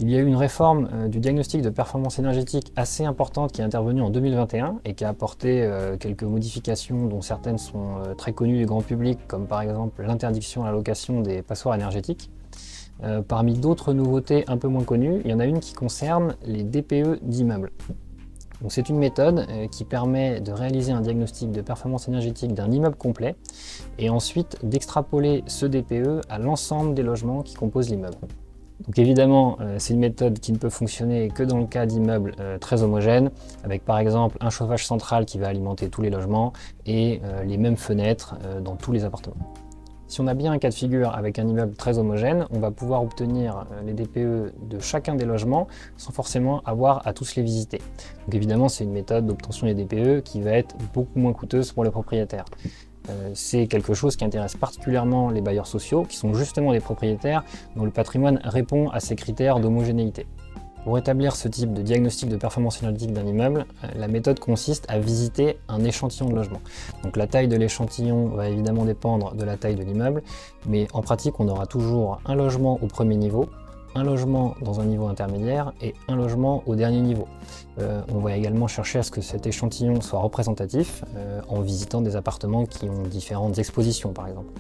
Il y a eu une réforme du diagnostic de performance énergétique assez importante qui est intervenue en 2021 et qui a apporté quelques modifications dont certaines sont très connues du grand public, comme par exemple l'interdiction à la location des passoires énergétiques. Parmi d'autres nouveautés un peu moins connues, il y en a une qui concerne les DPE d'immeubles. Donc c'est une méthode qui permet de réaliser un diagnostic de performance énergétique d'un immeuble complet et ensuite d'extrapoler ce DPE à l'ensemble des logements qui composent l'immeuble. Donc évidemment, c'est une méthode qui ne peut fonctionner que dans le cas d'immeubles très homogènes, avec par exemple un chauffage central qui va alimenter tous les logements et les mêmes fenêtres dans tous les appartements. Si on a bien un cas de figure avec un immeuble très homogène, on va pouvoir obtenir les DPE de chacun des logements sans forcément avoir à tous les visiter. Donc évidemment, c'est une méthode d'obtention des DPE qui va être beaucoup moins coûteuse pour les propriétaires. C'est quelque chose qui intéresse particulièrement les bailleurs sociaux, qui sont justement des propriétaires dont le patrimoine répond à ces critères d'homogénéité. Pour établir ce type de diagnostic de performance énergétique d'un immeuble, la méthode consiste à visiter un échantillon de logement. Donc la taille de l'échantillon va évidemment dépendre de la taille de l'immeuble, mais en pratique on aura toujours un logement au premier niveau, un logement dans un niveau intermédiaire et un logement au dernier niveau. On va également chercher à ce que cet échantillon soit représentatif en visitant des appartements qui ont différentes expositions par exemple.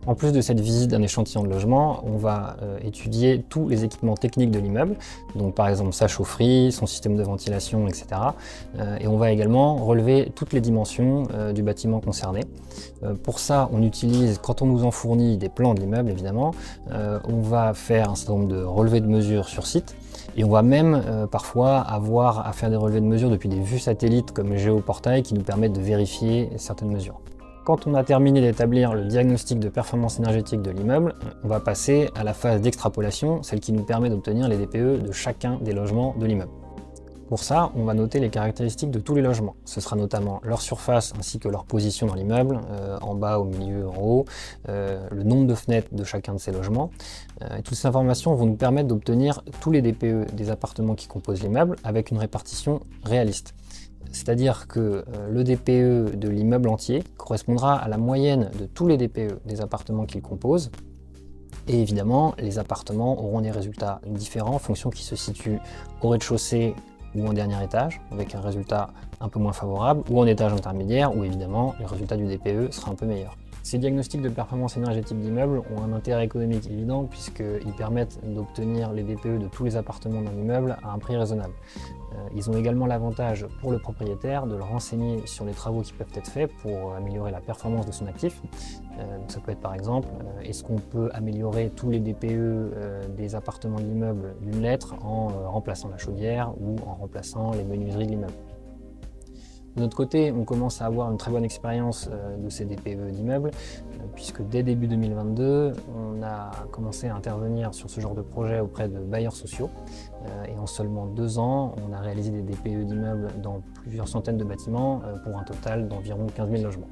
En plus de cette visite d'un échantillon de logement, on va étudier tous les équipements techniques de l'immeuble, donc par exemple sa chaufferie, son système de ventilation, etc. Et on va également relever toutes les dimensions du bâtiment concerné. Pour ça, on utilise, quand on nous en fournit des plans de l'immeuble évidemment, on va faire un certain nombre de relevés de mesures sur site. Et on va même parfois avoir à faire des relevés de mesures depuis des vues satellites comme Géoportail qui nous permettent de vérifier certaines mesures. Quand on a terminé d'établir le diagnostic de performance énergétique de l'immeuble, on va passer à la phase d'extrapolation, celle qui nous permet d'obtenir les DPE de chacun des logements de l'immeuble. Pour ça, on va noter les caractéristiques de tous les logements. Ce sera notamment leur surface ainsi que leur position dans l'immeuble, en bas, au milieu, en haut, le nombre de fenêtres de chacun de ces logements. Toutes ces informations vont nous permettre d'obtenir tous les DPE des appartements qui composent l'immeuble avec une répartition réaliste. C'est-à-dire que le DPE de l'immeuble entier correspondra à la moyenne de tous les DPE des appartements qu'il compose. Et évidemment, les appartements auront des résultats différents en fonction qu'ils se situent au rez-de-chaussée ou en dernier étage, avec un résultat un peu moins favorable, ou en étage intermédiaire, où évidemment le résultat du DPE sera un peu meilleur. Ces diagnostics de performance énergétique d'immeuble ont un intérêt économique évident puisqu'ils permettent d'obtenir les DPE de tous les appartements d'un immeuble à un prix raisonnable. Ils ont également l'avantage pour le propriétaire de le renseigner sur les travaux qui peuvent être faits pour améliorer la performance de son actif. Donc ça peut être par exemple, est-ce qu'on peut améliorer tous les DPE des appartements de l'immeuble d'une lettre en remplaçant la chaudière ou en remplaçant les menuiseries de l'immeuble. De notre côté, on commence à avoir une très bonne expérience de ces DPE d'immeubles, puisque dès début 2022, on a commencé à intervenir sur ce genre de projet auprès de bailleurs sociaux. Et en seulement 2 ans, on a réalisé des DPE d'immeubles dans plusieurs centaines de bâtiments pour un total d'environ 15 000 logements.